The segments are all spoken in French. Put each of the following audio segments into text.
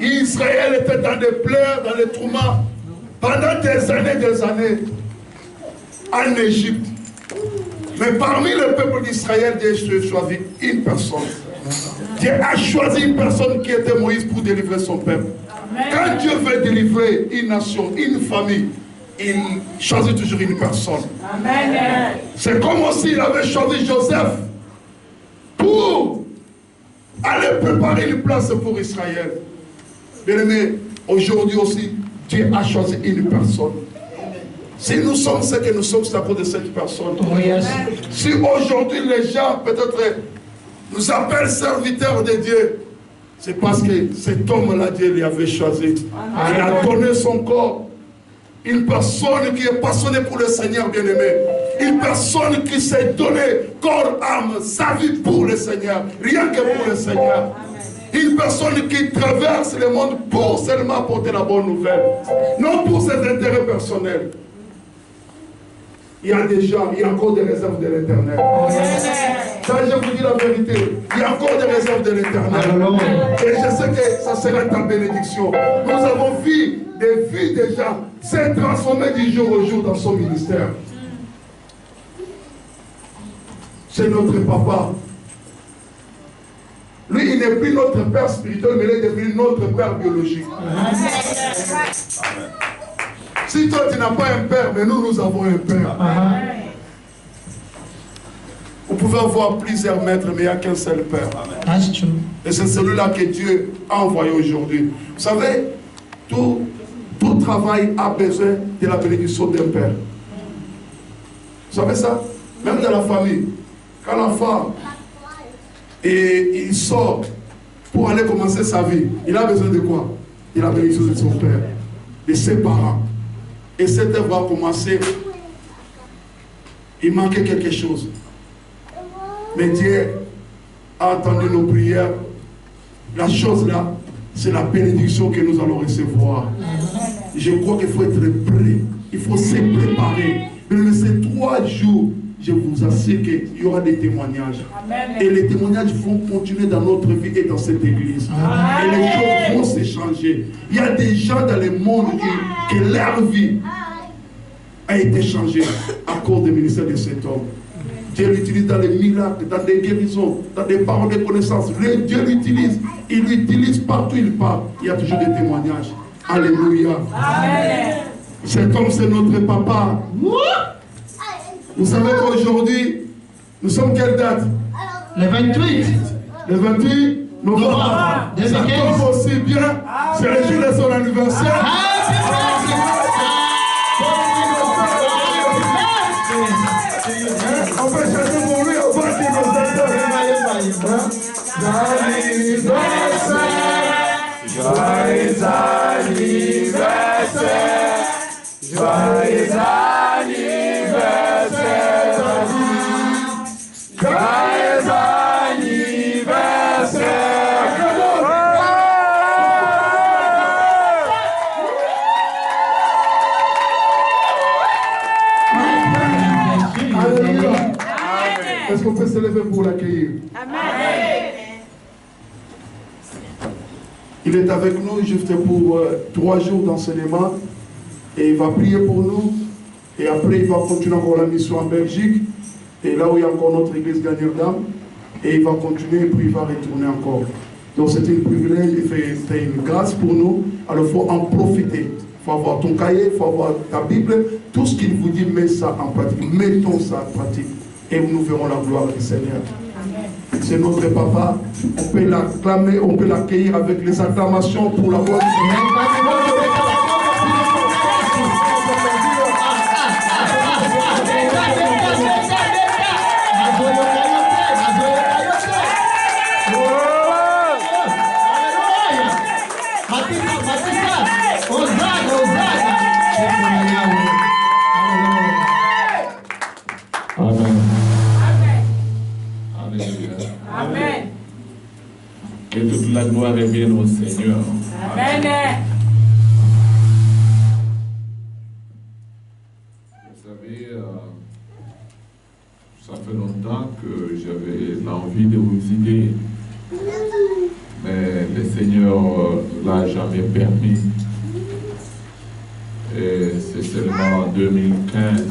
Israël était dans des pleurs, dans les tourments, pendant des années, en Égypte. Mais parmi le peuple d'Israël, Dieu a choisi une personne. Dieu a choisi une personne qui était Moïse pour délivrer son peuple. Quand Dieu veut délivrer une nation, une famille, il choisit toujours une personne. C'est comme aussi il avait choisi Joseph pour aller préparer une place pour Israël. Bien aimé, aujourd'hui aussi, Dieu a choisi une personne. Si nous sommes ce que nous sommes, c'est à cause de cette personne. Oh, yes. Si aujourd'hui les gens peut-être nous appellent serviteurs de Dieu, c'est parce que cet homme-là, Dieu lui avait choisi. Il a donné son corps. Une personne qui est passionnée pour le Seigneur, bien-aimé. Une personne qui s'est donné corps, âme, sa vie pour le Seigneur. Rien que pour le Seigneur. Une personne qui traverse le monde pour seulement apporter la bonne nouvelle. Non pour ses intérêts personnels. Il y a des gens, il y a encore des réserves de l'Éternel. Ça, je vous dis la vérité. Il y a encore des réserves de l'Éternel. Et je sais que ça sera ta bénédiction. Nous avons vu des vies des gens s'être transformées du jour au jour dans son ministère. C'est notre papa. Lui, il n'est plus notre père spirituel, mais il est devenu notre père biologique. Amen. Si toi tu n'as pas un père, mais nous avons un père. Vous pouvez avoir plusieurs maîtres, mais il n'y a qu'un seul père. Et c'est celui-là que Dieu a envoyé aujourd'hui. Vous savez, tout travail a besoin de la bénédiction d'un père. Vous savez ça? Même dans la famille, quand l'enfant il sort pour aller commencer sa vie, il a besoin de quoi? Il a besoin de son père, de ses parents. Et cette œuvre va commencer. Il manquait quelque chose. Mais Dieu a entendu nos prières. La chose là, c'est la bénédiction que nous allons recevoir. Je crois qu'il faut être prêt. Il faut se préparer. Mais ces 3 jours, je vous assure qu'il y aura des témoignages. Amen. Et les témoignages vont continuer dans notre vie et dans cette église. Amen. Et les choses vont se changer. Il y a des gens dans le monde que leur vie a été changée à cause du ministère de cet homme. Dieu l'utilise dans les miracles, dans des guérisons, dans des paroles de connaissance. Dieu l'utilise. Il l'utilise partout où il part. Il y a toujours des témoignages. Alléluia. Amen. Cet homme, c'est notre papa. Vous savez qu'aujourd'hui, nous sommes quelle date? Le 28. Le 28 novembre. Ça tombe aussi bien. C'est le jour de son anniversaire. On peut chanter pour lui, on va dire nos enfants. Joyeux anniversaire. Joyeux anniversaire. Joyeux anniversaire. Alléluia. Est-ce qu'on peut se lever pour l'accueillir? Amen. Il est avec nous juste pour 3 jours d'enseignement et il va prier pour nous et après il va continuer encore la mission en Belgique et là où il y a encore notre église Gagneur d'âme et il va continuer et puis il va retourner encore. Donc c'est un privilège, c'est une grâce pour nous, alors il faut en profiter. Il faut avoir ton cahier, il faut avoir ta Bible, tout ce qu'il vous dit, mets ça en pratique, mettons ça en pratique et nous verrons la gloire du Seigneur. C'est notre papa, on peut l'acclamer, on peut l'accueillir avec les acclamations pour la gloire du Seigneur. Que toute la gloire revienne au Seigneur. Amen. Vous savez, ça fait longtemps que j'avais l'envie de vous visiter. Mais le Seigneur Seigneur l'a jamais permis. C'est seulement en 2015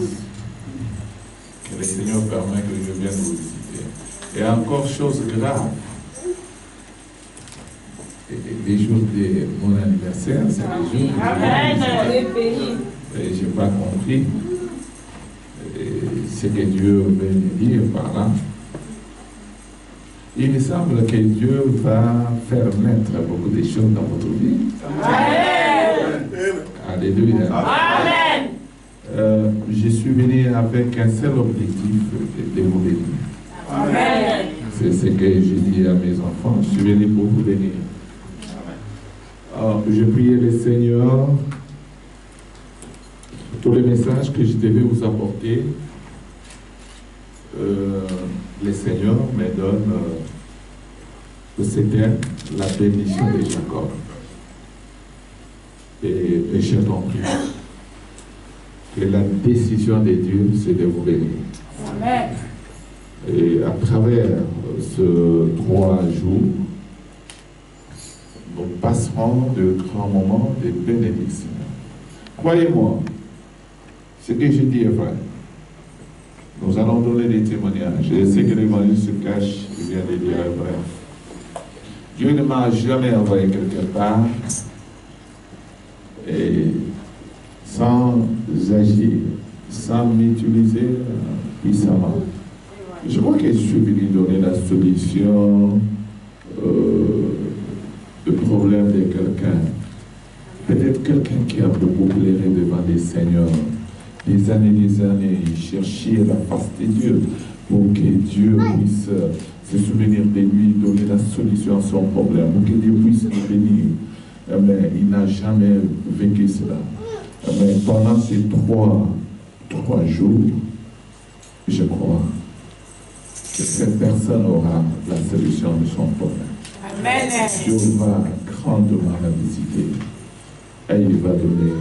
que le Seigneur permet que je vienne vous visiter. Et encore chose grave. Les jours de mon anniversaire, c'est les jours et je n'ai pas compris ce que Dieu veut me dire par là. Il me semble que Dieu va faire naître beaucoup de choses dans votre vie. Amen. Alléluia. Amen. Je suis venu avec un seul objectif, de vous bénir. Amen. C'est ce que j'ai dit à mes enfants. Je suis venu pour vous bénir. Alors, je priais le Seigneur. Tous les messages que je devais vous apporter, le Seigneur me donne c'était la bénédiction de Jacob. Et j'ai compris que la décision de Dieu, c'est de vous bénir. Amen. Et à travers ce 3 jours, nous passerons de grands moments de bénédiction. Croyez-moi, ce que je dis est vrai. Nous allons donner des témoignages. Je sais que l'évangile se cache, je viens de dire est vrai. Dieu ne m'a jamais envoyé quelque part et sans agir, sans m'utiliser puissamment. Je crois que je suis venu donner la solution au problème de quelqu'un. Peut-être quelqu'un qui a beaucoup pleuré devant les seigneurs, des années, chercher la face de Dieu pour que Dieu puisse se souvenir de lui, donner la solution à son problème, pour que Dieu puisse le bénir. Mais il n'a jamais vécu cela. Mais pendant ces trois jours, je crois que cette personne aura la solution de son problème. Amen. Dieu va grandement la visiter et il va donner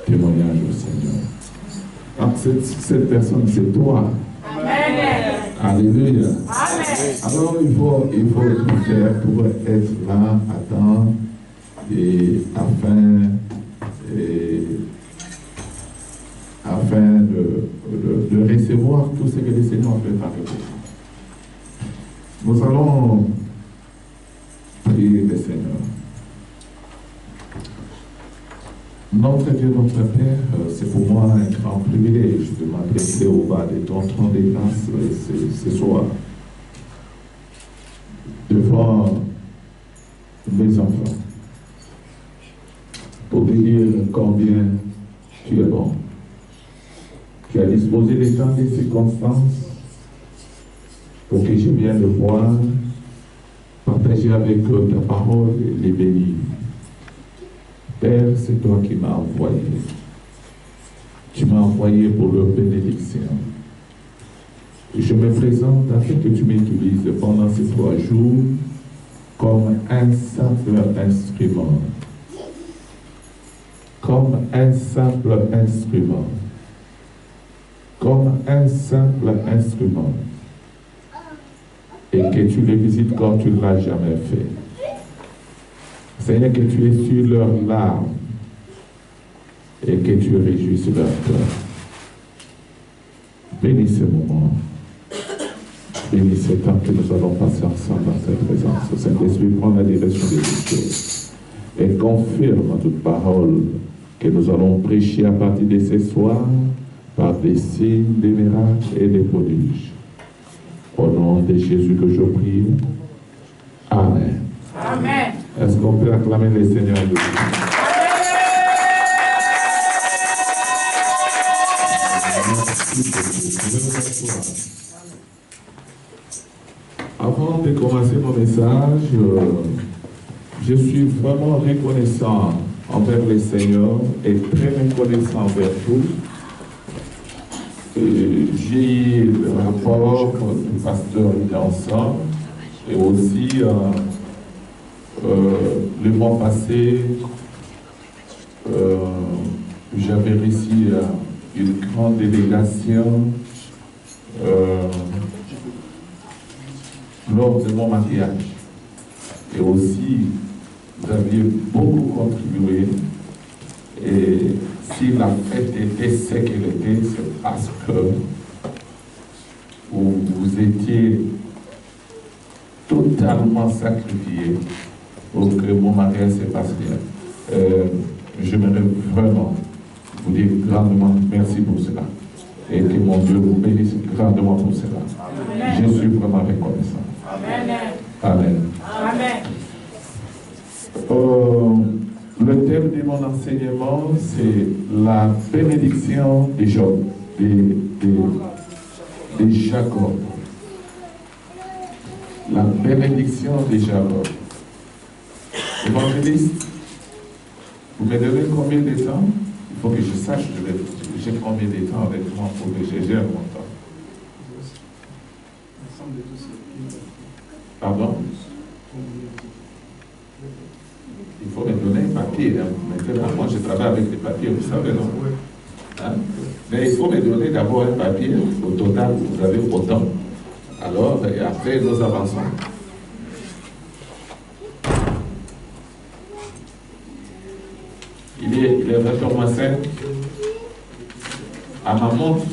témoignage au Seigneur. Alors, cette personne, c'est toi. Amen. Alléluia. Amen. Alors, il faut tout faire pour être là à temps et afin de recevoir tout ce que le Seigneur fait avec vous. Nous allons prier le Seigneur. Notre Dieu, notre Père, c'est pour moi un grand privilège de m'adresser au bas de ton trône de grâce ce soir, devant mes enfants, pour te dire combien tu es bon. Tu as disposé des temps et des circonstances pour que je vienne le voir, partager avec eux ta parole et les bénir. Père, c'est toi qui m'as envoyé. Tu m'as envoyé pour leur bénédiction. Et je me présente afin que tu m'utilises pendant ces 3 jours comme un simple instrument. Comme un simple instrument. Comme un simple instrument. Et que tu les visites comme tu ne l'as jamais fait. Seigneur, que tu essuies leurs larmes et que tu réjouisses leur cœur. Bénis ce moment. Bénis ce temps que nous allons passer ensemble dans cette présence. Au Saint-Esprit, prends la direction des choses et confirme toute parole que nous allons prêcher à partir de ce soir par des signes, des miracles et des prodiges. Au nom de Jésus que je prie. Amen. Amen. Est-ce qu'on peut acclamer le Seigneur de Dieu? Avant de commencer mon message, je suis vraiment reconnaissant envers le Seigneur et très reconnaissant envers vous. J'ai eu le rapport du pasteur ensemble et aussi le mois passé, j'avais reçu une grande délégation lors de mon mariage. Et aussi, aviez beaucoup contribué. Et si la fête était ce qu'elle était, c'est parce que vous étiez totalement sacrifié pour que mon mariage se passe bien. J'aimerais vraiment vous dire grandement merci pour cela. Et que mon Dieu vous bénisse grandement pour cela. Amen. Je suis vraiment reconnaissant. Amen. Amen. Amen. Le thème de mon enseignement, c'est la bénédiction de Job, de Jacob. La bénédiction de Jacob. Évangéliste, vous me donnez combien de temps? Il faut que je sache, j'ai combien de temps avec moi pour que je gère mon temps. Pardon? Il faut me donner un papier. Hein. Maintenant, moi, je travaille avec des papiers, vous savez, non? Hein? Mais il faut me donner d'abord un papier. Au total, vous avez autant. Alors, et après, nous avançons. Il est 20h05. À ma montre.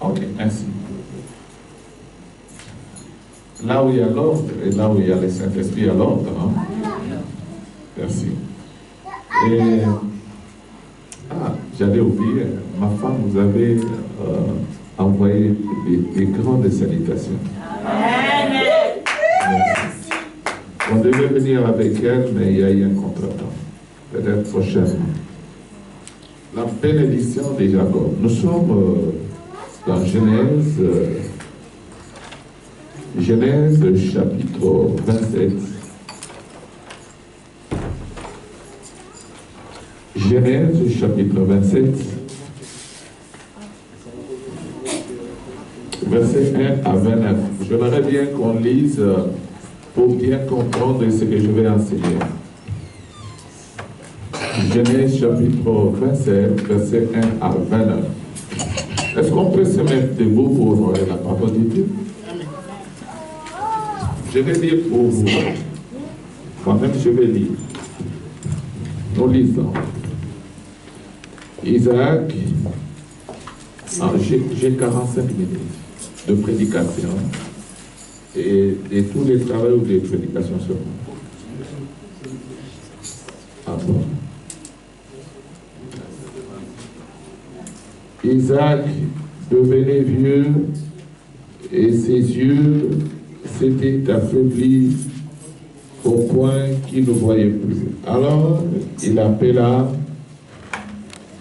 Ok, merci. Là où il y a l'ordre et là où il y a le Saint-Esprit à l'ordre. Hein? Merci. Et, j'allais oublier, ma femme vous avait envoyé des grandes salutations. On devait venir avec elle, mais il y a eu un contretemps. Peut-être prochainement. La bénédiction de Jacob. Nous sommes dans Genèse. Genèse chapitre 27. Genèse chapitre 27, verset 1 à 29. J'aimerais bien qu'on lise pour bien comprendre ce que je vais enseigner. Genèse chapitre 27, verset 1 à 29. Est-ce qu'on peut se mettre debout pour honorer la parole de Dieu? Je vais lire pour vous. Moi-même, je vais lire. Nous lisons. Isaac, j'ai 45 minutes de prédication et tous les travaux de prédication sur moi. Ah bon. Isaac devenait vieux et ses yeux s'étaient affaiblis au point qu'il ne voyait plus. Alors il appela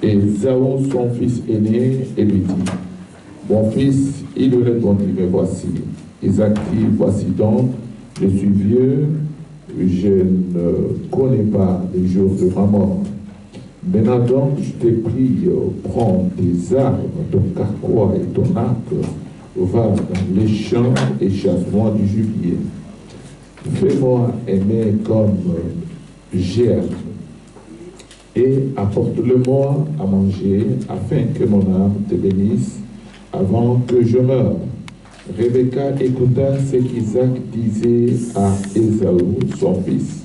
Ésaü, son fils aîné, et lui dit, mon fils, il lui répondit, mais voici. Isaac dit, voici donc, je suis vieux, je ne connais pas les jours de ma mort. Maintenant donc, je te prie, prends tes armes, ton carquois et ton arc, va dans les champs et chasse-moi du gibier. Fais-moi aimer comme germe et apporte-le-moi à manger afin que mon âme te bénisse avant que je meure. Rebecca écouta ce qu'Isaac disait à Ésaü, son fils.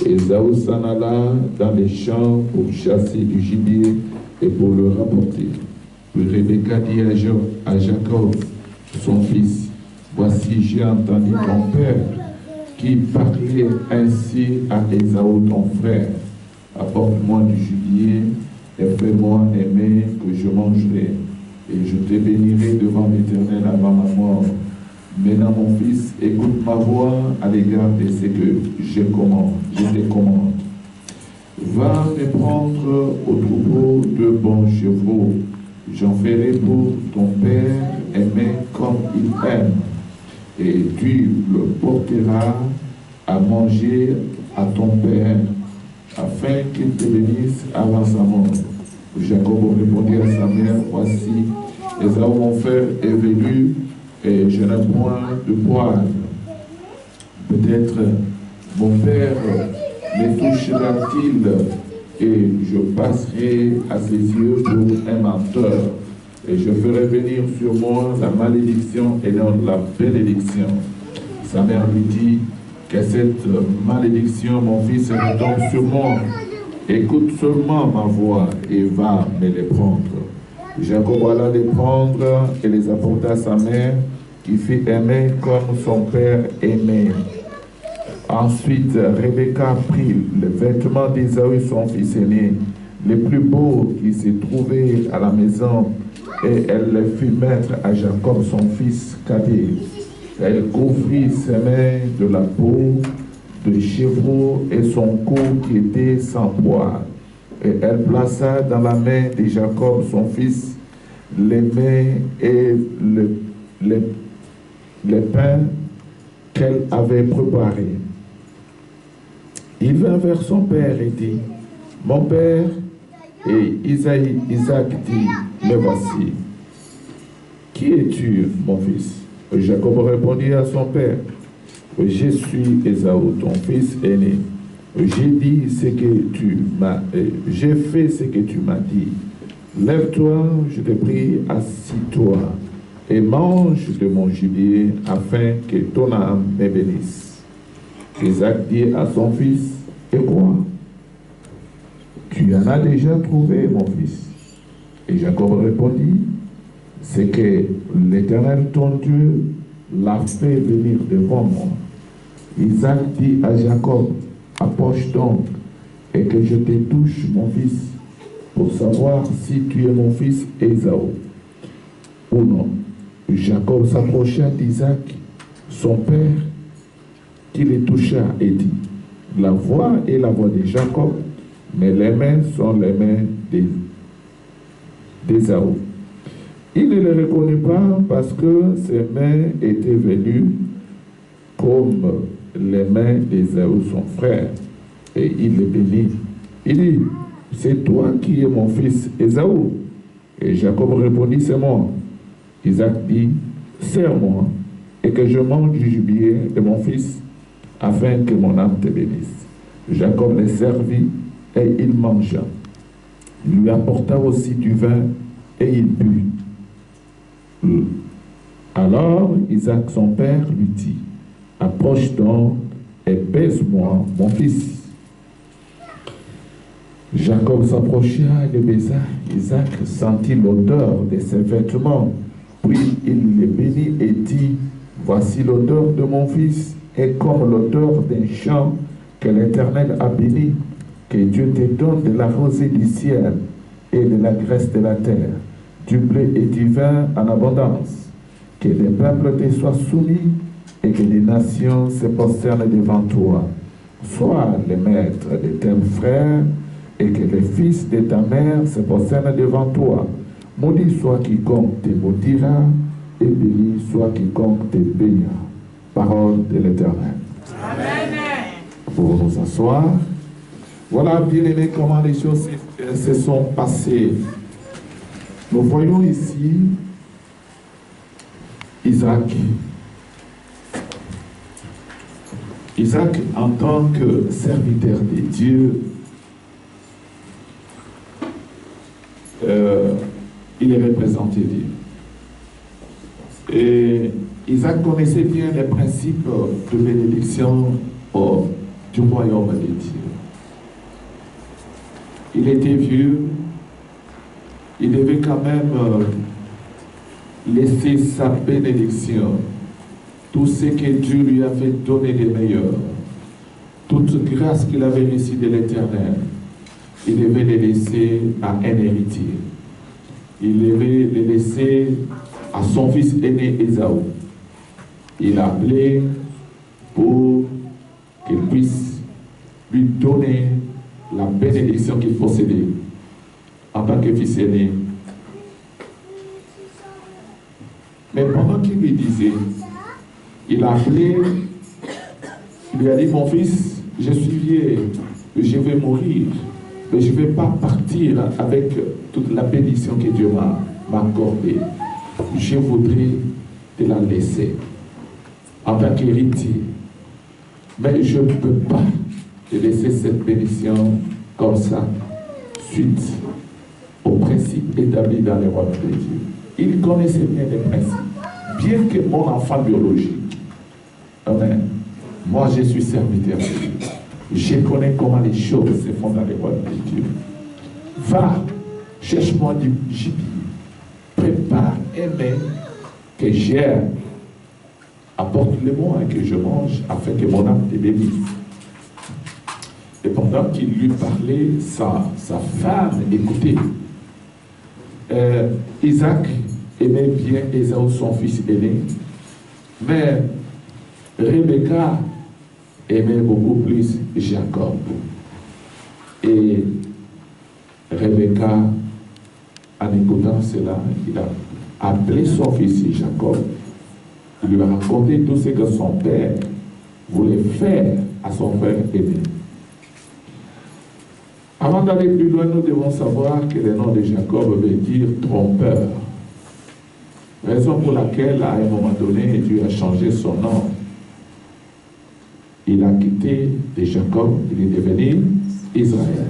Ésaü s'en alla dans les champs pour chasser du gibier et pour le rapporter. Puis Rebecca dit à Jacob, son fils, voici j'ai entendu ton père qui parlait ainsi à Ésaü, ton frère. Apporte-moi du gibier et fais-moi aimer que je mangerai. Et je te bénirai devant l'Éternel avant ma mort. Maintenant, mon fils, écoute ma voix à l'égard de ce que je te commande. Va me prendre au troupeau de bons chevaux. J'en ferai pour ton père aimer comme il aime. Et tu le porteras à manger à ton père, afin qu'il te bénisse avant sa mort. Jacob répondit à sa mère, voici, Ésaü mon frère est venu, et je n'ai point de poil. Peut-être mon père me touchera-t-il, et je passerai à ses yeux pour un menteur, et je ferai venir sur moi la malédiction et non la bénédiction. Sa mère lui dit, que cette malédiction, mon fils, retombe sur moi. Écoute seulement ma voix et va me les prendre. Jacob alla les prendre et les apporta à sa mère, qui fit aimer comme son père aimait. Ensuite, Rebecca prit le vêtement d'Ésaü, son fils aîné, le plus beau qui s'est trouvé à la maison, et elle le fit mettre à Jacob, son fils cadet. Elle couvrit ses mains de la peau de chevreau et son cou qui était sans poids. Et elle plaça dans la main de Jacob, son fils, les mains et le pain qu'elle avait préparé. Il vint vers son père et dit, « Mon père ?» Et Isaac dit, « Me voici. Qui es-tu, mon fils ?» Jacob répondit à son père, « Je suis Ésaü, ton fils aîné. J'ai fait ce que tu m'as dit. Lève-toi, je te prie, assis-toi et mange de mon gibier afin que ton âme me bénisse. » Isaac dit à son fils, « Et quoi? Tu en as déjà trouvé, mon fils. » Et Jacob répondit, « C'est que l'Éternel, ton Dieu, l'a fait venir devant moi. » Isaac dit à Jacob, « Approche donc, et que je te touche, mon fils, pour savoir si tu es mon fils Ésaü ou non. » Jacob s'approcha d'Isaac, son père, qui le toucha et dit, « La voix est la voix de Jacob, mais les mains sont les mains d'Ésaü. » Il ne le reconnut pas parce que ses mains étaient venues comme les mains d'Ésaü, son frère, et il le bénit. Il dit, « C'est toi qui es mon fils Ésaü. » Et Jacob répondit, « C'est moi. » Isaac dit, « Serre-moi, et que je mange du gibier de mon fils, afin que mon âme te bénisse. » Jacob les servit, et il mangea. Il lui apporta aussi du vin, et il but. Alors Isaac, son père, lui dit, « Approche donc et baise-moi, mon fils. » Jacob s'approcha et le baisa. Isaac sentit l'odeur de ses vêtements. Puis il le bénit et dit, « Voici l'odeur de mon fils, et comme l'odeur d'un champ que l'Éternel a béni, que Dieu te donne de la rosée du ciel et de la graisse de la terre, du blé et du vin en abondance, que les peuples te soient soumis et que les nations se prosternent devant toi. Sois le maître de tes frères et que les fils de ta mère se prosternent devant toi. Maudit soit quiconque te maudira et béni soit quiconque te bénira. » Parole de l'Éternel. Amen. Pour nous asseoir. Voilà, bien aimés, comment les choses se sont passées. Nous voyons ici Isaac. Isaac, en tant que serviteur de Dieu, il est représenté Dieu. Et Isaac connaissait bien les principes de bénédiction du royaume de Dieu. Il était vieux, il devait quand même laisser sa bénédiction, tout ce que Dieu lui avait donné de meilleur, toute grâce qu'il avait reçue de l'Éternel, il devait les laisser à un héritier. Il devait les laisser à son fils aîné Ésaü. Il a appelé pour qu'il puisse lui donner la bénédiction qu'il possédait en tant que fils aîné. Mais pendant qu'il lui disait, il a appelé, il lui a dit, « Mon fils, je suis vieux, je vais mourir, mais je ne vais pas partir avec toute la bénédiction que Dieu m'a accordée. Je voudrais te la laisser en tant qu'héritier. Mais je ne peux pas te laisser cette bénédiction comme ça, suite aux principes établis dans les royaumes de Dieu. » Il connaissait bien les principes, bien que mon enfant biologique. Amen. Moi, je suis serviteur de Dieu. Je connais comment les choses se font dans les royaumes de Dieu. Va, cherche-moi du gibier. Prépare un mets que j'ai. Apporte-le-moi et que je mange afin que mon âme te bénisse. Et pendant qu'il lui parlait, sa femme écoutait. Isaac aimait bien Ésaü, son fils aîné, mais Rebecca aimait beaucoup plus Jacob. Et Rebecca, en écoutant cela, il a appelé son fils Jacob. Il lui a raconté tout ce que son père voulait faire à son frère aîné. Avant d'aller plus loin, nous devons savoir que le nom de Jacob veut dire trompeur. Raison pour laquelle, à un moment donné, Dieu a changé son nom. Il a quitté de Jacob, il est devenu Israël.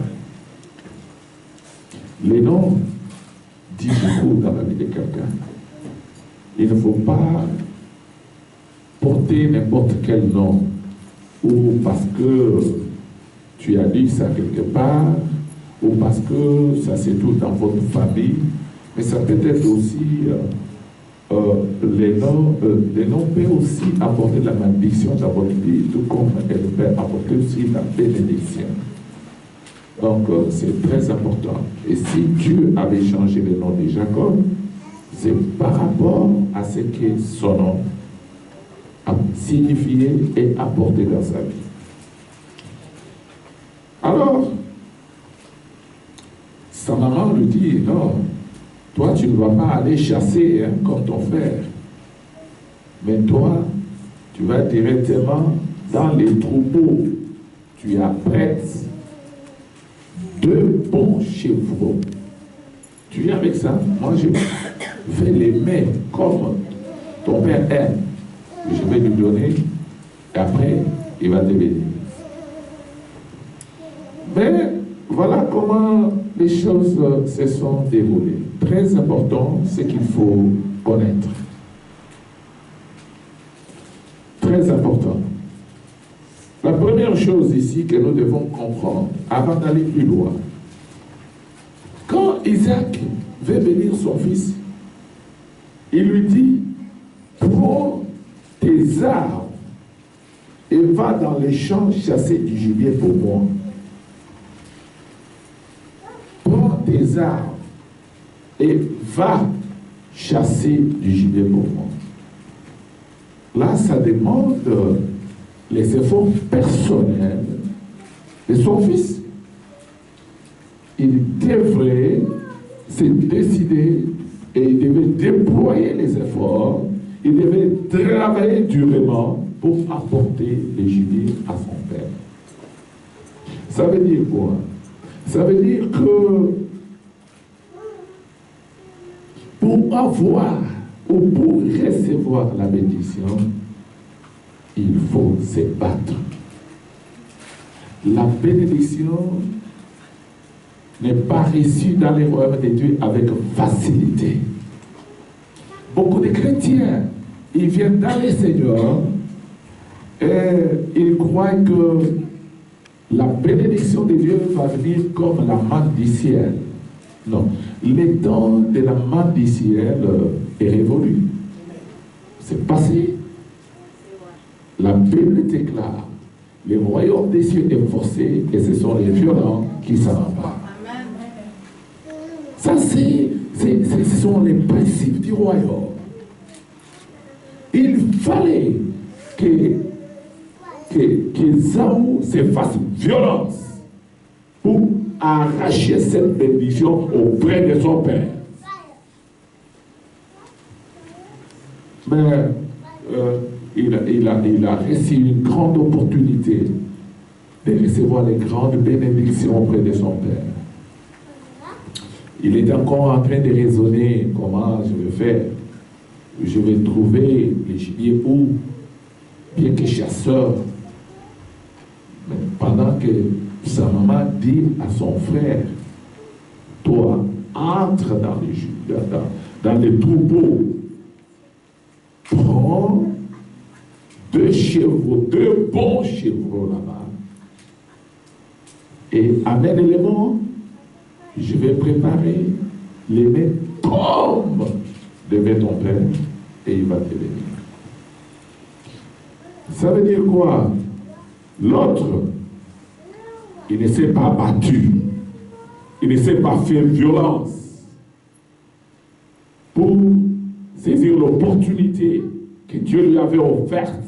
Le nom dit beaucoup dans la vie de quelqu'un. Il ne faut pas porter n'importe quel nom, ou parce que tu as lu ça quelque part, ou parce que ça c'est tout dans votre famille, mais ça peut être aussi, les noms peuvent aussi apporter la malédiction dans votre vie, tout comme elle peut apporter aussi la bénédiction. Donc c'est très important. Et si Dieu avait changé le nom de Jacob, c'est par rapport à ce que son nom a signifié et apporté dans sa vie. Alors, sa maman lui dit, non, toi tu ne vas pas aller chasser comme ton frère, mais toi, tu vas directement dans les troupeaux, tu apprêtes 2 bons chevreaux. Tu viens avec ça, moi je vais les mettre comme ton père aime. Je vais lui donner, et après, il va te bénir. Mais voilà comment les choses se sont déroulées. Très important, c'est qu'il faut connaître. Très important. La première chose ici que nous devons comprendre, avant d'aller plus loin, quand Isaac veut bénir son fils, il lui dit, prends tes armes et va dans les champs chasser du gibier pour moi. Prends tes armes et va chasser du gibier pour moi. Là, ça demande les efforts personnels de son fils. Il devrait se décider et il devait déployer les efforts. Il devait travailler durement pour apporter les gibiers à son père. Ça veut dire quoi? Ça veut dire que pour avoir ou pour recevoir la bénédiction, il faut se battre. La bénédiction n'est pas reçue dans les royaumes de Dieu avec facilité. Beaucoup de chrétiens, ils viennent dans le Seigneur et ils croient que la bénédiction de Dieu va venir comme la manne du ciel. Non, le temps de la manne du ciel est révolu. C'est passé. La Bible déclare, le royaume des cieux est forcé et ce sont les violents qui s'en emparent. Ça, ce sont les principes du royaume. Il fallait qu'Ésaü se fasse violence pour arracher cette bénédiction auprès de son père. Mais il a reçu une grande opportunité de recevoir les grandes bénédictions auprès de son père. Il est encore en train de raisonner comment je vais faire. Je vais trouver les gibiers où, bien que chasseur. Mais pendant que sa maman dit à son frère, toi, entre dans les troupeaux, prends 2 chevaux, 2 bons chevaux là-bas. Et amène-les-moi. Je vais préparer. Les mains tombent devant ton père et il va te bénir. Ça veut dire quoi? L'autre, il ne s'est pas battu. Il ne s'est pas fait violence pour saisir l'opportunité que Dieu lui avait offerte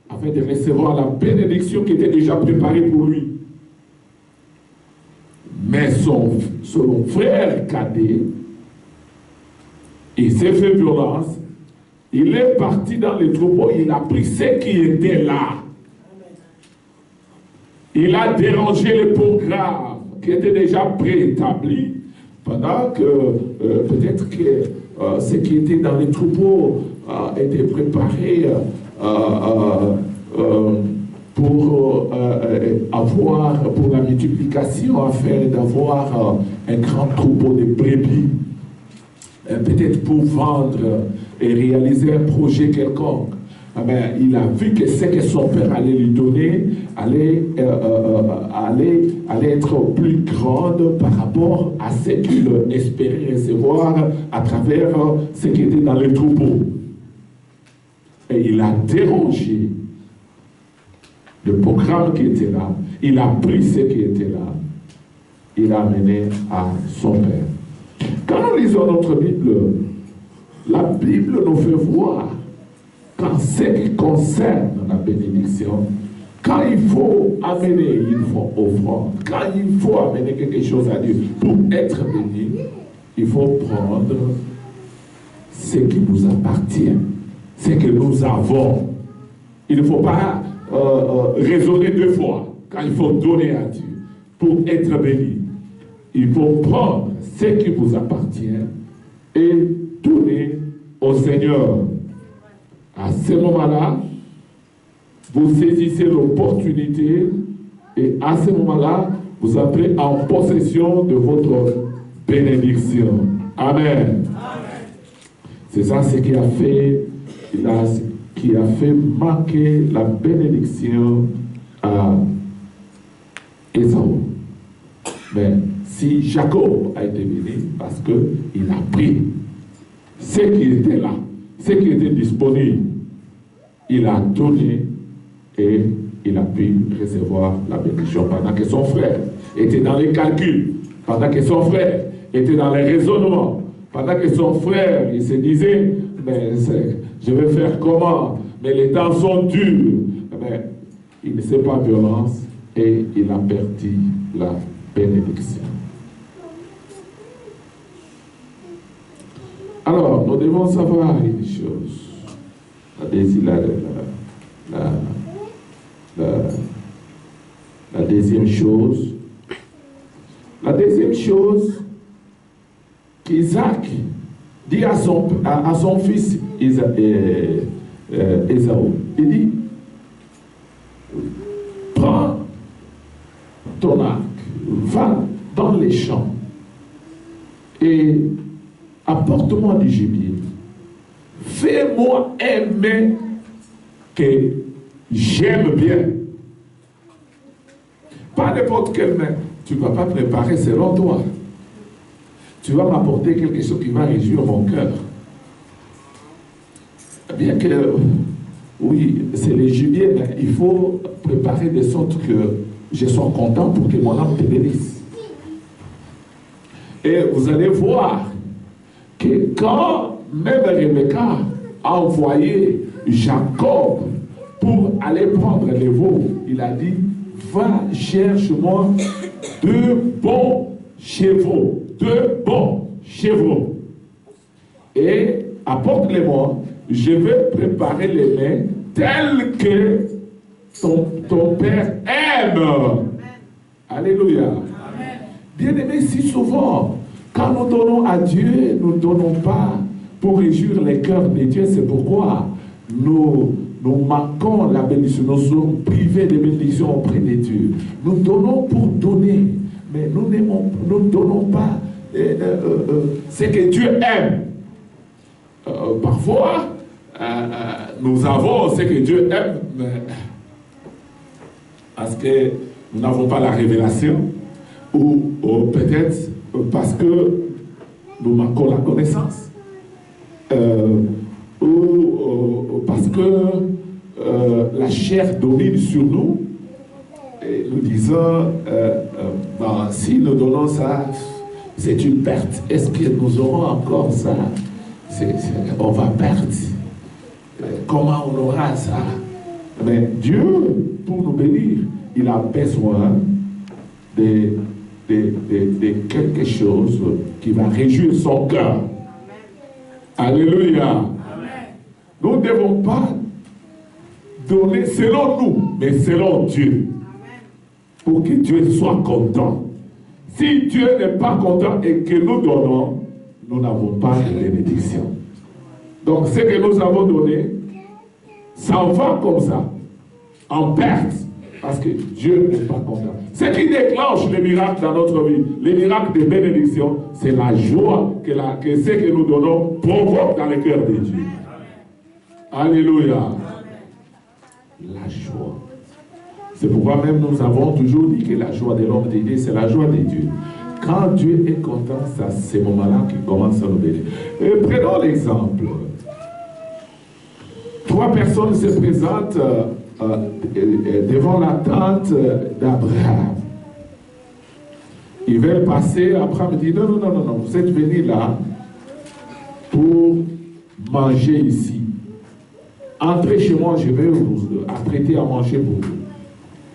afin de recevoir la bénédiction qui était déjà préparée pour lui. Mais son frère cadet, il s'est fait violence, il est parti dans les troupeaux, il a pris ce qui était là. Il a dérangé le programme qui était déjà préétabli, pendant que peut-être que ce qui était dans les troupeaux était préparé pour la multiplication, afin d'avoir un grand troupeau de brebis, peut-être pour vendre et réaliser un projet quelconque. Mais il a vu que ce que son père allait lui donner allait être plus grande par rapport à ce qu'il espérait recevoir à travers ce qui était dans les troupeaux. Et il a dérangé le programme qui était là, il a pris ce qui était là, il a amené à son père. Quand nous lisons notre Bible, la Bible nous fait voir quand ce qui concerne la bénédiction, quand il faut amener une offrande, quand il faut amener quelque chose à Dieu pour être béni, il faut prendre ce qui vous appartient, ce que nous avons. Il ne faut pas raisonner 2 fois quand il faut donner à Dieu pour être béni. Il faut prendre ce qui vous appartient et donner au Seigneur. À ce moment-là, vous saisissez l'opportunité et à ce moment-là, vous entrez en possession de votre bénédiction. Amen. C'est ça ce qui a fait marquer la bénédiction à Ésaü. Mais si Jacob a été béni, parce qu'il a pris ce qui était là, ce qui était disponible, il a donné et il a pu recevoir la bénédiction pendant que son frère était dans les calculs, pendant que son frère était dans les raisonnements, pendant que son frère il se disait mais je vais faire comment, mais les temps sont durs, mais il ne s'est pas violence et il a perdu la bénédiction. Alors, nous devons savoir une chose. La deuxième chose. La deuxième chose qu'Isaac dit à son fils Ésaü. Il dit, prends ton arc, va dans les champs et apporte-moi du gibier. Fais-moi un mets que j'aime bien. Pas n'importe quel mets. Tu ne vas pas préparer selon toi. Tu vas m'apporter quelque chose qui va réjouir mon cœur. Bien que, oui, c'est le gibier, mais il faut préparer de sorte que je sois content pour que mon âme te bénisse. Et vous allez voir que quand même Rebecca a envoyé Jacob pour aller prendre les veaux, il a dit, va, cherche-moi 2 bons chevaux. 2 bons chevaux. Et apporte-les-moi, je vais préparer les mets tels que ton père aime. Amen. Alléluia. Bien-aimés, si souvent, quand nous donnons à Dieu, nous ne donnons pas pour réjouir les cœurs de Dieu. C'est pourquoi nous manquons la bénédiction. Nous sommes privés de bénédiction auprès de Dieu. Nous donnons pour donner, mais nous ne donnons pas ce que Dieu aime. Parfois, nous avons ce que Dieu aime, mais parce que nous n'avons pas la révélation, ou peut-être parce que nous manquons la connaissance, ou parce que la chair domine sur nous, et nous disons, si nous donnons ça, c'est une perte. Est-ce que nous aurons encore ça? On va perdre. Comment on aura ça? Mais Dieu, pour nous bénir, il a besoin de quelque chose qui va réjouir son cœur. Alléluia. Amen. Nous ne devons pas donner selon nous, mais selon Dieu. Amen. Pour que Dieu soit content. Si Dieu n'est pas content et que nous donnons, nous n'avons pas de bénédiction. Donc ce que nous avons donné, ça va comme ça, en perte, parce que Dieu n'est pas content. Ce qui déclenche les miracles dans notre vie, les miracles de bénédiction, c'est la joie que ce que nous donnons provoque dans le cœur de Dieu. Alléluia. La joie. C'est pourquoi même nous avons toujours dit que la joie de l'homme de Dieu, c'est la joie de Dieu. Quand Dieu est content, c'est ces moments-là qu'il commence à nous bénir. Et prenons l'exemple. 3 personnes se présentent devant la tente d'Abraham. Ils veulent passer. Abraham dit non, vous êtes venus là pour manger ici. Entrez chez moi, je vais vous apprêter à manger pour vous.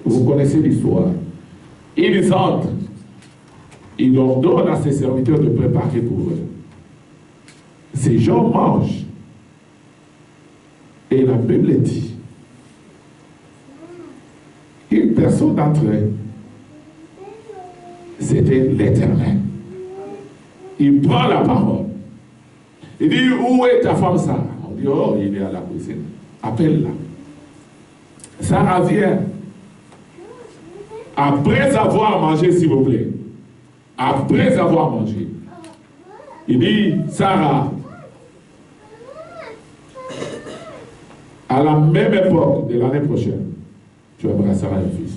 Vous connaissez l'histoire. Ils entrent. Il ordonne à ses serviteurs de préparer pour eux. Ces gens mangent. Et la Bible dit, une personne d'entre eux, c'était l'Éternel. Il prend la parole. Il dit, où est ta femme Sarah? On dit, oh, il est à la cuisine. Appelle-la. Sarah vient. Après avoir mangé, s'il vous plaît. Après avoir mangé. Il dit, Sarah, à la même époque de l'année prochaine, tu embrasseras un fils.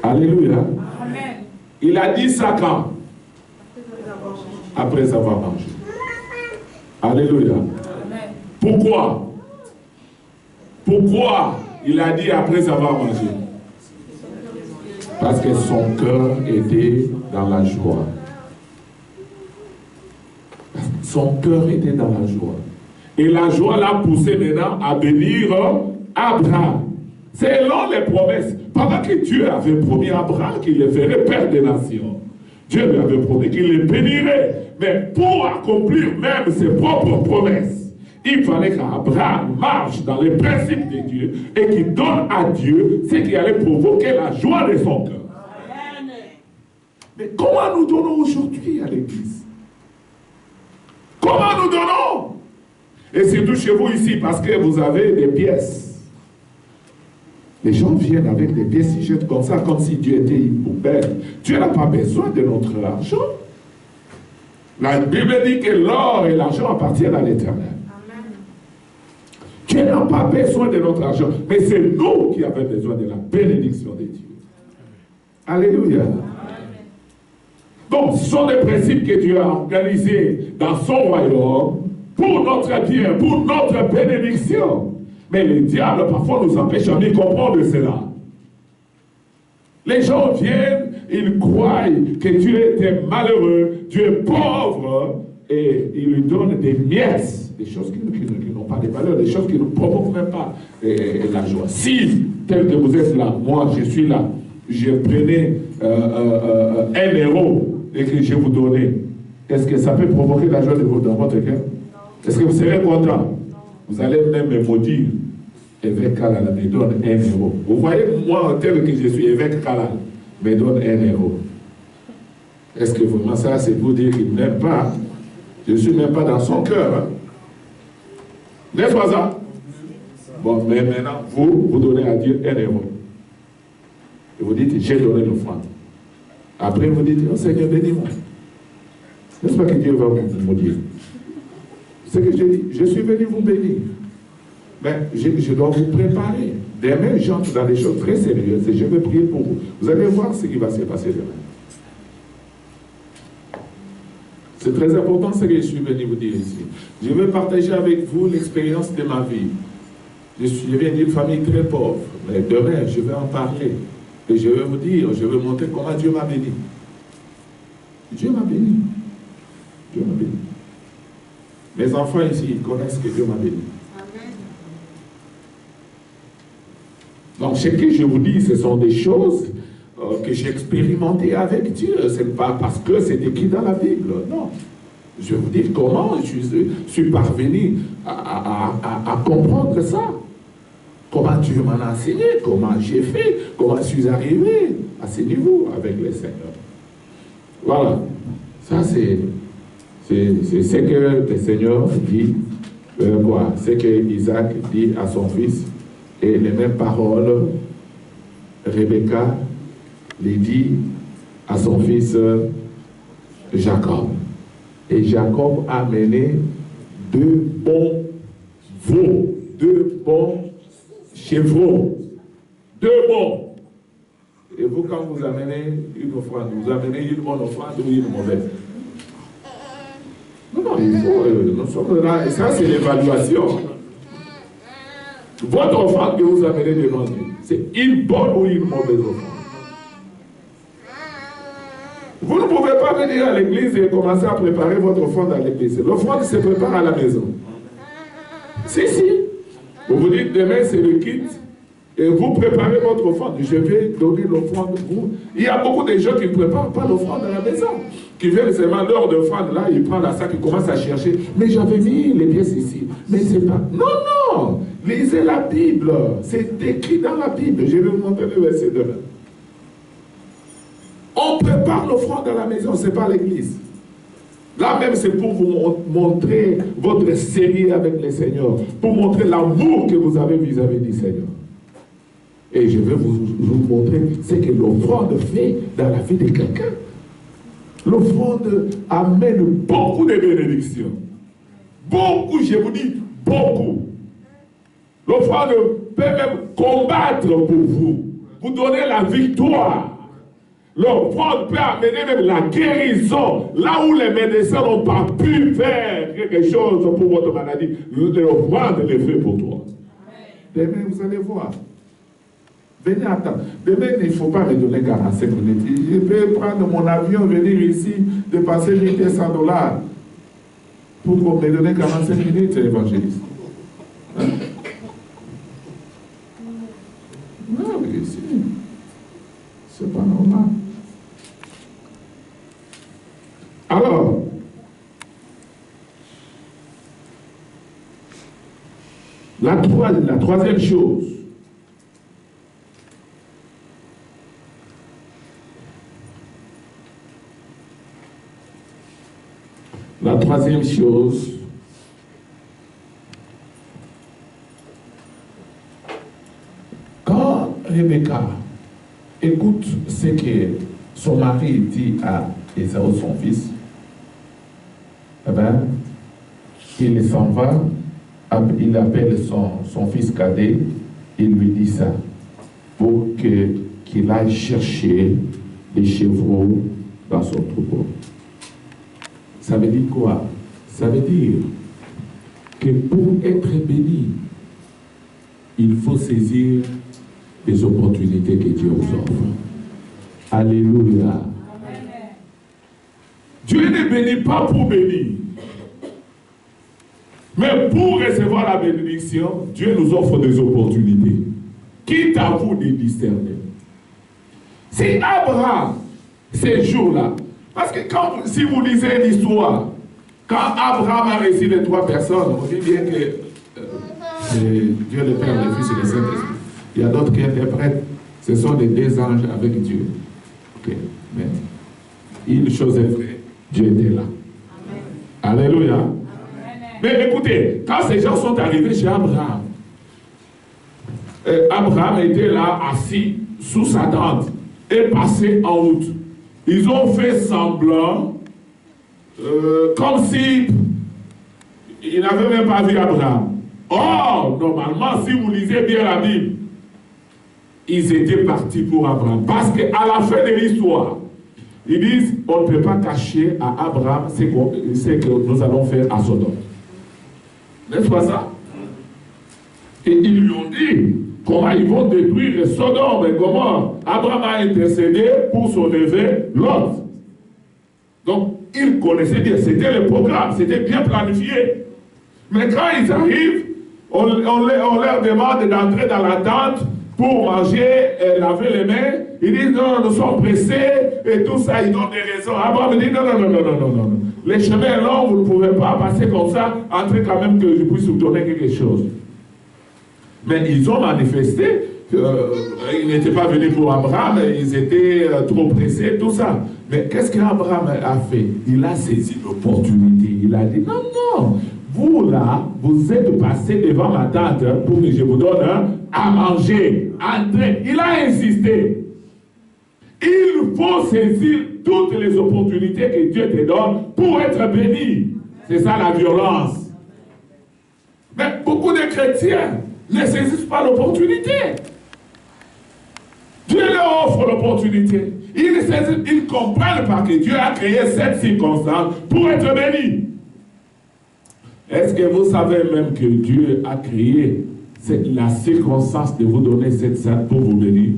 Amen. Alléluia. Amen. Il a dit ça quand? Après avoir mangé. Alléluia. Amen. Pourquoi? Pourquoi il a dit après avoir mangé? Parce que son cœur était dans la joie. Son cœur était dans la joie. Et la joie l'a poussé maintenant à bénir Abraham. Selon les promesses. Pendant que Dieu avait promis à Abraham qu'il le ferait père des nations. Dieu lui avait promis qu'il le bénirait. Mais pour accomplir même ses propres promesses, il fallait qu'Abraham marche dans les principes de Dieu et qu'il donne à Dieu ce qui allait provoquer la joie de son cœur. Mais comment nous donnons aujourd'hui à l'église? Comment nous donnons? Et surtout chez vous ici, parce que vous avez des pièces. Les gens viennent avec des pièces, ils jettent comme ça, comme si Dieu était une poubelle. Dieu n'a pas besoin de notre argent. La Bible dit que l'or et l'argent appartiennent à l'Éternel. Dieu n'a pas besoin de notre argent, mais c'est nous qui avons besoin de la bénédiction de Dieu. Alléluia. Donc, ce sont des principes que Dieu a organisés dans son royaume pour notre bien, pour notre bénédiction. Mais le diable, parfois, nous empêche à mieux comprendre cela. Les gens viennent, ils croient que Dieu est malheureux, Dieu est pauvre, et ils lui donnent des miettes, des choses qui n'ont pas de valeur, des choses qui ne provoquent même pas la joie. Si, tel que vous êtes là, moi je suis là, je prenais 1 euro et que je vous donnais, est-ce que ça peut provoquer la joie dans votre cœur? Est-ce que vous serez content? Vous allez même me maudire. Évêque Kalal me donne 1 euro. Vous voyez, moi, tel que je suis, évêque Kalal me donne 1 euro. Est-ce que vraiment ça, c'est pour dire qu'il n'aime pas? Je ne suis même pas dans son cœur. Hein? N'est-ce pas ça? Bon, mais maintenant, vous donnez à Dieu 1 euro. Et vous dites, j'ai donné l'offrande. Après, vous dites, oh Seigneur, bénis-moi. N'est-ce pas que Dieu va vous maudire? ce que je dis, je suis venu vous bénir. Mais je dois vous préparer. Demain, j'entre dans des choses très sérieuses et je vais prier pour vous. Vous allez voir ce qui va se passer demain. C'est très important ce que je suis venu vous dire ici. Je vais partager avec vous l'expérience de ma vie. Je viens d'une famille très pauvre, mais demain, je vais en parler. Et je vais vous dire, je vais montrer comment Dieu m'a béni. Dieu m'a béni. Dieu m'a béni. Mes enfants ici, ils connaissent que Dieu m'a béni. Amen. Donc, ce que je vous dis, ce sont des choses que j'ai expérimentées avec Dieu. Ce n'est pas parce que c'est écrit dans la Bible, non. Je vais vous dire comment je suis parvenu à comprendre ça. Comment Dieu m'en a enseigné, comment j'ai fait, comment je suis arrivé à ce niveau avec le Seigneur. Voilà. Ça, c'est ce que le Seigneur dit, ce que Isaac dit à son fils. Et les mêmes paroles, Rebecca les dit à son fils Jacob. Et Jacob a mené 2 bons veaux, 2 bons chevrons, 2 bons. Et vous, quand vous amenez une offrande, vous amenez une bonne offrande ou une mauvaise? Non, il faut, nous sommes là, et ça c'est l'évaluation. Votre offrande que vous amenez devant Dieu, c'est une bonne ou une mauvaise offrande? Vous ne pouvez pas venir à l'église et commencer à préparer votre offrande à l'église. L'offrande se prépare à la maison. Si. Vous vous dites, demain c'est le kit, et vous préparez votre offrande. Je vais donner l'offrande. Il y a beaucoup de gens qui ne préparent pas l'offrande à la maison. Qui viennent seulement l'heure d'offrande, là, ils prennent la sac, ils commencent à chercher. Mais j'avais mis les pièces ici. Mais c'est pas... Non. Lisez la Bible. C'est écrit dans la Bible. Je vais vous montrer le verset demain. On prépare l'offrande à la maison, ce n'est pas l'église. Là même, c'est pour vous montrer votre sérieux avec le Seigneur, pour montrer l'amour que vous avez vis-à-vis du Seigneur. Et je vais vous montrer ce que l'offrande fait dans la vie de quelqu'un. L'offrande amène beaucoup de bénédictions. Beaucoup, je vous dis, beaucoup. L'offrande peut même combattre pour vous. Vous donner la victoire. L'offrande peut amener même la guérison. Là où les médecins n'ont pas pu faire quelque chose pour votre maladie, l'offrande le fait pour toi. Demain, vous allez voir. Venez attendre. Demain, il ne faut pas me donner 45 minutes. Je peux prendre mon avion, venir ici, dépenser $1 100 pour me donner 45 minutes, évangéliste. Hein? Non, mais ici, c'est pas normal. Alors, la troisième chose, quand Rebecca écoute ce que son mari dit à Ésaü, son fils, eh bien, il s'en va, il appelle son fils cadet, il lui dit ça, pour qu'il aille chercher les chevreaux dans son troupeau. Ça veut dire quoi? Ça veut dire que pour être béni, il faut saisir les opportunités que Dieu vous offre. Alléluia. Dieu ne bénit pas pour bénir. Mais pour recevoir la bénédiction, Dieu nous offre des opportunités. Quitte à vous de discerner. C'est Abraham, ces jours-là. Parce que si vous lisez l'histoire, quand Abraham a reçu les 3 personnes, on dit bien que c'est Dieu le Père, le Fils et le Saint-Esprit. Il y a d'autres qui interprètent, ce sont les 2 anges avec Dieu. Ok, mais une chose est vraie, Dieu était là. Amen. Alléluia. Amen. Mais écoutez, quand ces gens sont arrivés chez Abraham, Abraham était là, assis sous sa tente, et passé en route. Ils ont fait semblant, comme si il n'avait même pas vu Abraham. Or, normalement, si vous lisez bien la Bible, ils étaient partis pour Abraham. Parce qu'à la fin de l'histoire, ils disent, on ne peut pas cacher à Abraham ce que nous allons faire à Sodome. N'est-ce pas ça? Et ils lui ont dit, comment ils vont détruire Sodome et Gomorrhe. Abraham a intercédé pour son neveu Lot. Donc, ils connaissaient bien, c'était le programme, c'était bien planifié. Mais quand ils arrivent, on leur demande d'entrer dans la tente pour manger et laver les mains. Ils disent non, nous sommes pressés et tout ça, ils donnent des raisons. Abraham dit non. Les chemins longs, vous ne pouvez pas passer comme ça, entrez quand même que je puisse vous donner quelque chose. Mais ils ont manifesté, ils n'étaient pas venus pour Abraham, ils étaient trop pressés, tout ça. Mais qu'est-ce qu'Abraham a fait? Il a saisi l'opportunité. Il a dit non. Vous là, vous êtes passé devant ma tente pour que je vous donne à manger. Entrez. Il a insisté. Il faut saisir toutes les opportunités que Dieu te donne pour être béni. C'est ça la violence. Mais beaucoup de chrétiens ne saisissent pas l'opportunité. Dieu leur offre l'opportunité. Ils ne comprennent pas que Dieu a créé cette circonstance pour être béni. Est-ce que vous savez même que Dieu a créé la circonstance de vous donner cette salle pour vous bénir?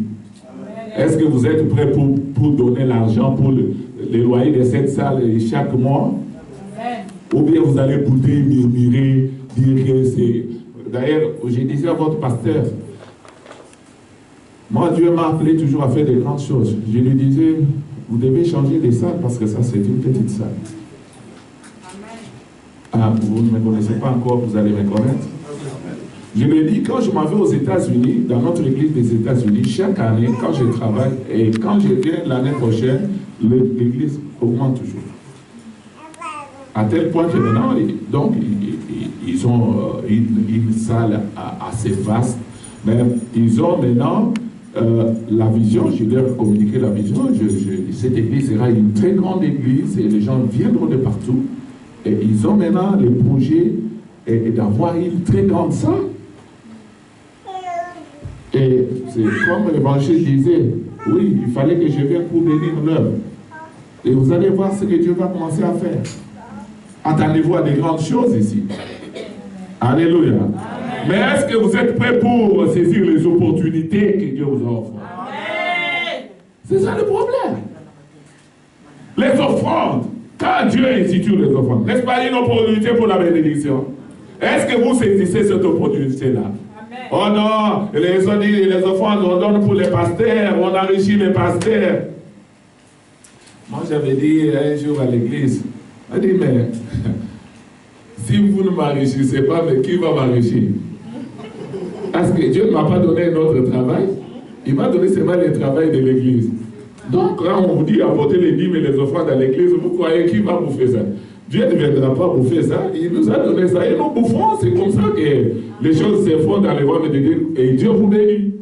Est-ce que vous êtes prêts pour donner l'argent pour les loyers de cette salle chaque mois? Ou bien vous allez bouder, murmurer, dire que c'est... D'ailleurs, j'ai dit à votre pasteur, moi Dieu m'a appelé toujours à faire des grandes choses. Je lui disais, vous devez changer de salle parce que ça c'est une petite salle. Ah, vous ne me connaissez pas encore, vous allez me connaître. Je lui ai dit, quand je m'en vais aux États-Unis, dans notre église des États-Unis, chaque année, quand je travaille, et quand je viens l'année prochaine, l'église augmente toujours. À tel point que maintenant, donc, ils ont une salle assez vaste, mais ils ont maintenant la vision, je leur ai communiqué la vision, cette église sera une très grande église et les gens viendront de partout. Et ils ont maintenant le projet d'avoir une très grande salle. Et c'est comme l'évangile disait, oui, il fallait que je vienne pour bénir l'œuvre. Et vous allez voir ce que Dieu va commencer à faire. Attendez-vous à des grandes choses ici. Alléluia. Amen. Mais est-ce que vous êtes prêts pour saisir les opportunités que Dieu vous offre? C'est ça le problème. Les offrandes. Quand Dieu institue les offrandes, n'est-ce pas une opportunité pour la bénédiction? Est-ce que vous saisissez cette opportunité-là? Oh non, les offrandes, on donne pour les pasteurs, on enrichit les pasteurs. Moi, j'avais dit un jour à l'église, on dit, mais si vous ne m'enrichissez pas, mais qui va m'enrichir? Parce que Dieu ne m'a pas donné un autre travail, il m'a donné seulement le travail de l'église. Donc, quand on vous dit apporter les dîmes et les offrandes à l'église, vous croyez qui va bouffer ça? Dieu ne viendra pas bouffer ça, il nous a donné ça et nous bouffons. C'est comme ça que les choses se font dans les royaumes de Dieu et Dieu vous bénit.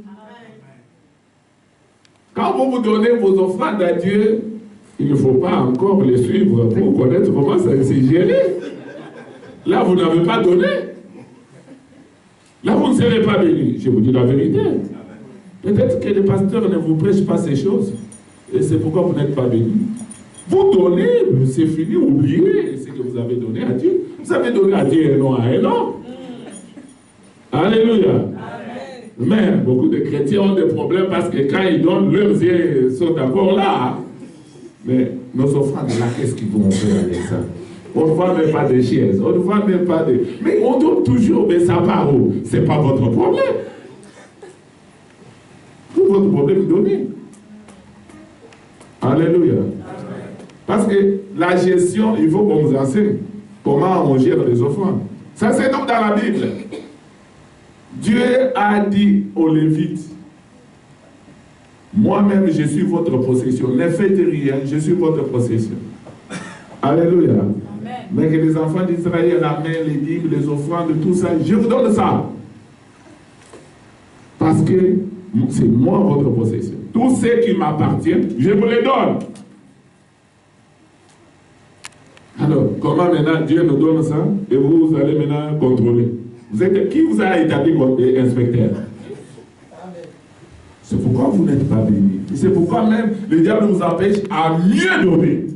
Quand vous vous donnez vos offrandes à Dieu, il ne faut pas encore les suivre pour connaître comment ça s'est géré. Là, vous n'avez pas donné. Là, vous ne serez pas béni. Je vous dis la vérité. Peut-être que les pasteurs ne vous prêchent pas ces choses. Et c'est pourquoi vous n'êtes pas béni. Vous donnez, c'est fini, oubliez ce que vous avez donné à Dieu. Vous avez donné à Dieu et non à un homme. Alléluia. Amen. Mais beaucoup de chrétiens ont des problèmes parce que quand ils donnent, leurs yeux sont encore là. Mais nos offrandes là, qu'est-ce qu'ils vont faire avec ça? On ne voit même pas des chaises, on ne voit même pas des... Mais on donne toujours, mais ça part où? Ce n'est pas votre problème. Tout votre problème, donnez. Alléluia. Parce que la gestion, il faut qu'on nous enseigne comment on gère les offrandes. Ça, c'est donc dans la Bible. Dieu a dit aux Lévites, moi-même, je suis votre possession. Ne faites rien, je suis votre possession. Alléluia. Amen. Mais que les enfants d'Israël amènent les dîmes, les offrandes, tout ça, je vous donne ça. Parce que c'est moi votre possession. Tout ce qui m'appartient, je vous les donne. Alors, comment maintenant Dieu nous donne ça et vous allez maintenant contrôler. Vous êtes, qui vous a établi comme inspecteur? C'est pourquoi vous n'êtes pas béni. C'est pourquoi même le diable vous empêche à mieux donner.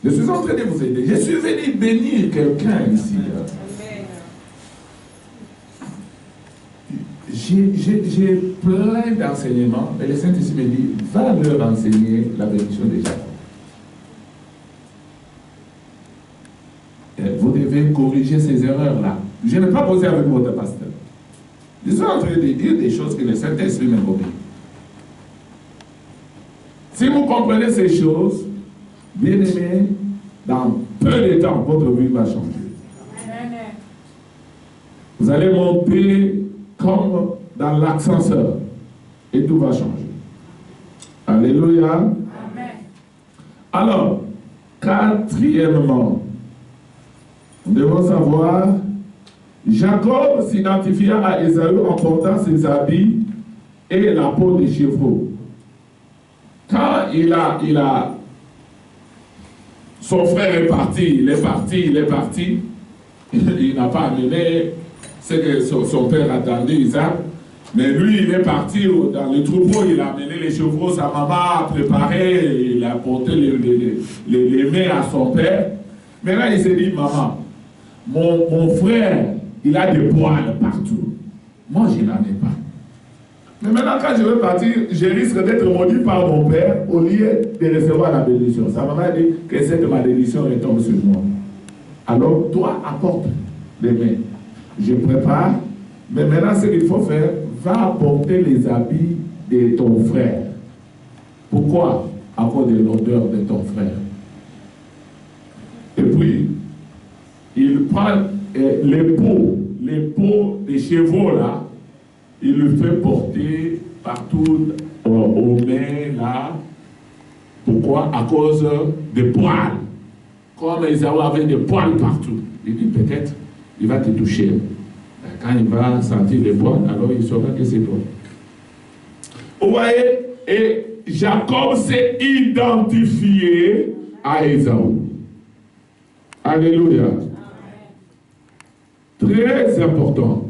Je suis en train de vous aider. Je suis venu bénir quelqu'un ici. J'ai plein d'enseignements, et le Saint-Esprit me dit, va leur enseigner la bénédiction de Jacob. Vous devez corriger ces erreurs-là. Je n'ai pas posé avec votre pasteur. Je suis en train de dire des choses que le Saint-Esprit me commet. Si vous comprenez ces choses, bien aimé, dans peu de temps, votre vie va changer. Vous allez monter comme dans l'ascenseur et tout va changer. Alléluia. Amen. Alors, quatrièmement, nous devons savoir, Jacob s'identifia à Ésaü en portant ses habits et la peau des chevaux. Quand son frère est parti, il est parti, il n'a pas amené ce que son père attendait, Isaac, mais lui, il est parti dans le troupeau, il a amené les chevaux, sa maman a préparé, il a porté les mains à son père. Maintenant, il s'est dit, maman, mon frère, il a des poils partout. Moi, je n'en ai pas. Mais maintenant, quand je vais partir, je risque d'être maudit par mon père au lieu de recevoir la bénédiction. Sa maman a dit que cette malédiction retombe sur moi. Alors, toi, apporte les mains. Je prépare. Mais maintenant, ce qu'il faut faire, va apporter les habits de ton frère. Pourquoi? À cause de l'odeur de ton frère. Et puis, il prend les peaux des chevaux là, il le fait porter partout aux mains là. Pourquoi? À cause des poils. Comme Esaü avait des poils partout. Il dit peut-être, il va te toucher. Quand il va sentir les poils, alors il saura que c'est toi. Vous voyez, et Jacob s'est identifié à Esaü. Alléluia. Très important.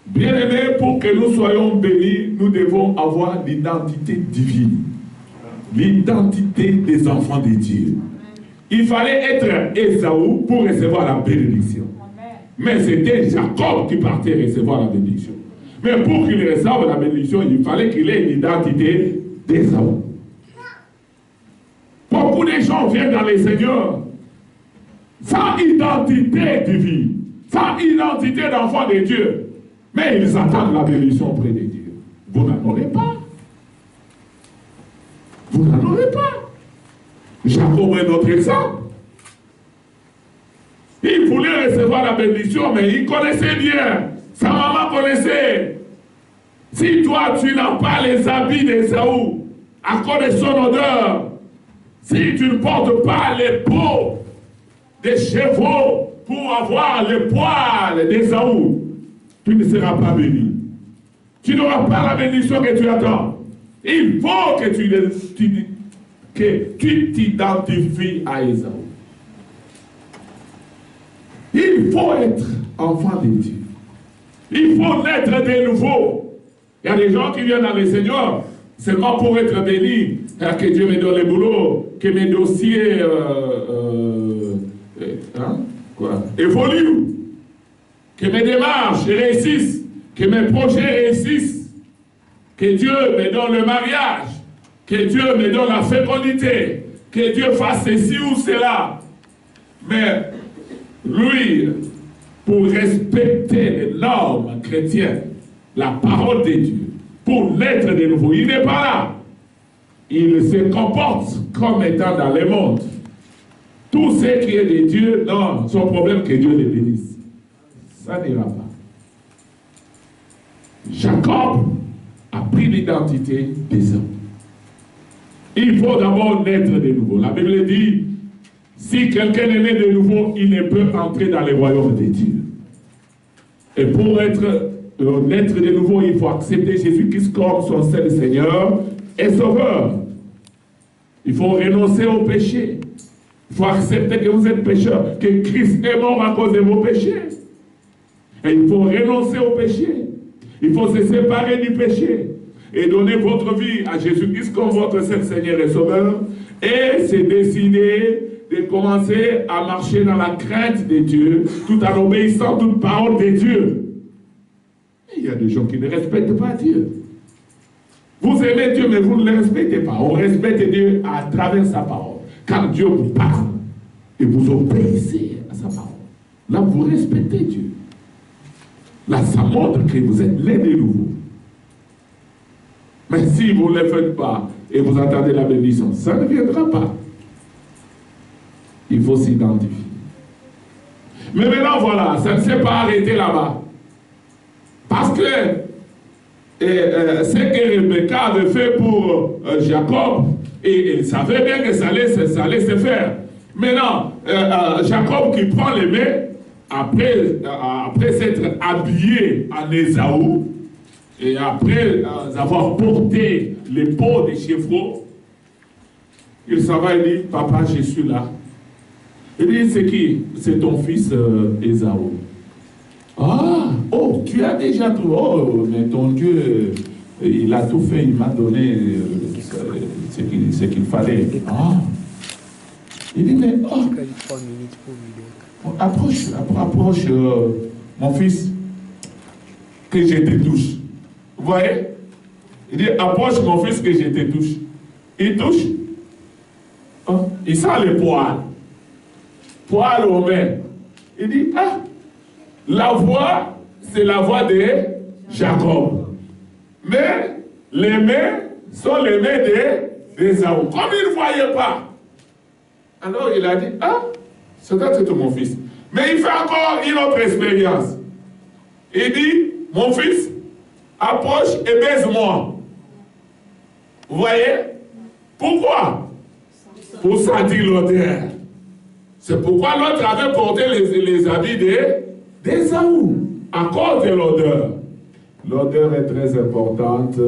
Bien-aimés, pour que nous soyons bénis, nous devons avoir l'identité divine. L'identité des enfants de Dieu. Il fallait être Esaü pour recevoir la bénédiction. Mais c'était Jacob qui partait recevoir la bénédiction. Mais pour qu'il reçoive la bénédiction, il fallait qu'il ait l'identité d'Esaü. Beaucoup de gens viennent dans les Seigneurs sans identité divine, sans identité d'enfant de Dieu. Mais ils attendent la bénédiction auprès de Dieu. Vous n'en aurez pas. Vous n'en aurez pas. Jacob est notre exemple. Il voulait recevoir la bénédiction, mais il connaissait bien. Sa maman connaissait. Si toi, tu n'as pas les habits d'Ésaü, à cause de son odeur, si tu ne portes pas les peaux des chevaux pour avoir les poils d'Ésaü, tu ne seras pas béni. Tu n'auras pas la bénédiction que tu attends. Il faut que tu t'identifies à Ésaü. Il faut être enfant de Dieu. Il faut naître de nouveau. Il y a des gens qui viennent dans le Seigneur seulement pour être bénis. Que Dieu me donne le boulot, que mes dossiers évoluent, que mes démarches réussissent, que mes projets réussissent, que Dieu me donne le mariage, que Dieu me donne la fécondité, que Dieu fasse ceci ou cela. Mais lui, pour respecter les normes chrétiennes, la parole de Dieu, pour naître de nouveau, il n'est pas là. Il se comporte comme étant dans le monde. Tout ce qui est de Dieu, non, son problème que Dieu le bénisse. Ça n'ira pas. Jacob a pris l'identité des hommes. Il faut d'abord naître de nouveau. La Bible dit, si quelqu'un est né de nouveau, il ne peut entrer dans les royaumes de Dieu. Et pour naître de nouveau, il faut accepter Jésus-Christ comme son seul Seigneur et Sauveur. Il faut renoncer au péché. Il faut accepter que vous êtes pécheur, que Christ est mort à cause de vos péchés. Et il faut renoncer au péché. Il faut se séparer du péché et donner votre vie à Jésus-Christ comme votre Seigneur et Sauveur. Et se décider de commencer à marcher dans la crainte de Dieu, tout en obéissant à toute parole de Dieu. Et il y a des gens qui ne respectent pas Dieu. Vous aimez Dieu, mais vous ne le respectez pas. On respecte Dieu à travers sa parole. Quand Dieu vous parle et vous obéissez à sa parole, là vous respectez Dieu. Là, ça montre que vous êtes né de nouveau. Mais si vous ne le faites pas et vous attendez la bénédiction, ça ne viendra pas. Il faut s'identifier. Mais maintenant, voilà, ça ne s'est pas arrêté là-bas. Parce que ce que Rebecca avait fait pour Jacob, et il savait bien que ça allait se faire. Maintenant, Jacob qui prend les mains, après s'être habillé en Ésaü, et après avoir porté les peaux des chevreaux, il s'en va et dit, papa, je suis là. Il dit, c'est qui? C'est ton fils Ésaü. Ah, oh, tu as déjà tout. Oh, mais ton Dieu, il a tout fait, il m'a donné ce qu'il fallait. Ah. Il dit, mais oh, approche, mon fils, que je te touche. Vous voyez? Il dit, approche mon fils que je te touche. Il touche. Oh, il sent les poils. Poils aux mains. Il dit, ah, la voix, c'est la voix de Jacob. Mais les mains sont les mains d'Ésaü. Comme il ne voyait pas. Alors il a dit, ah, c'est peut-être mon fils. Mais il fait encore une autre expérience. Il dit, mon fils, approche et baise-moi. Vous voyez? Pourquoi? Pour sentir l'odeur. C'est pourquoi l'autre avait porté les habits d'Ésaü, à cause de l'odeur. L'odeur est très importante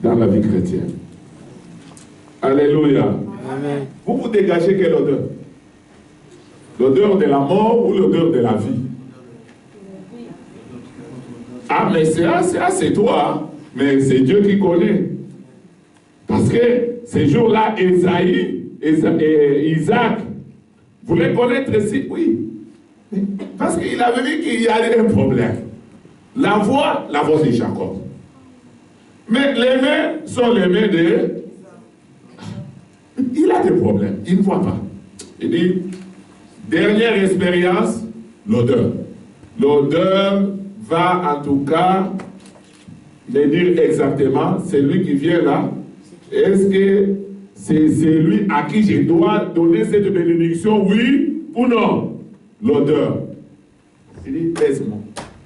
dans la vie chrétienne. Alléluia. Amen. Vous dégagez quelle odeur? L'odeur de la mort ou l'odeur de la vie? Ah, mais c'est toi, mais c'est Dieu qui connaît. Parce que ces jours-là, Isaac voulait connaître si, oui. Parce qu'il avait vu qu'il y avait un problème. La voix de Jacob. Mais les mains sont les mains de... Il a des problèmes, il ne voit pas. Il dit, dernière expérience, l'odeur. L'odeur va en tout cas me dire exactement, c'est lui qui vient là, est-ce que c'est lui à qui je dois donner cette bénédiction, oui ou non? L'odeur. Il dit, laisse-moi.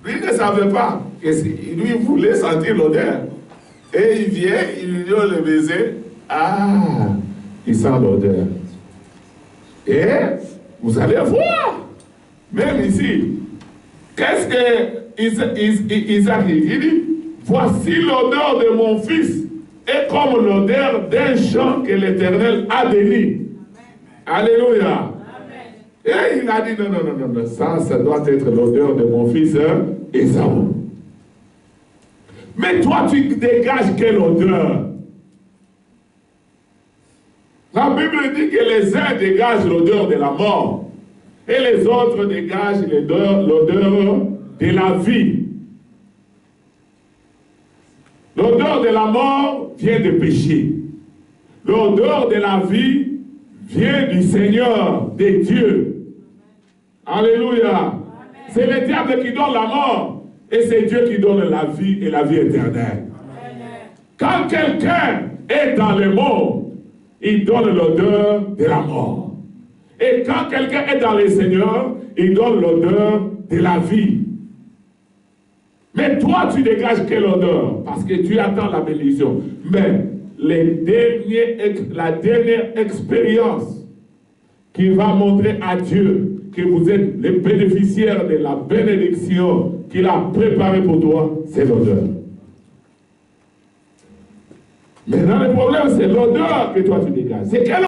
Lui ne savait pas, lui voulait sentir l'odeur. Et il vient, il lui donne le baiser. Ah, il sent l'odeur. Et vous allez voir, même ici, qu'est-ce que Isaac dit? Il dit, voici l'odeur de mon fils est comme l'odeur d'un champ que l'Éternel a béni. Alléluia. Et il a dit, non, ça doit être l'odeur de mon fils Ésaü. Mais toi, tu dégages quelle odeur? La Bible dit que les uns dégagent l'odeur de la mort et les autres dégagent l'odeur de la vie. L'odeur de la mort vient du péché. L'odeur de la vie vient du Seigneur, de Dieu. Alléluia. C'est le diable qui donne la mort et c'est Dieu qui donne la vie et la vie éternelle. Quand quelqu'un est dans le monde, il donne l'odeur de la mort. Et quand quelqu'un est dans le Seigneur, il donne l'odeur de la vie. Mais toi, tu dégages quelle odeur? Parce que tu attends la bénédiction. Mais la dernière expérience qui va montrer à Dieu que vous êtes les bénéficiaires de la bénédiction qu'il a préparée pour toi, c'est l'odeur. Maintenant, le problème, c'est l'odeur que toi tu dégages. C'est quelle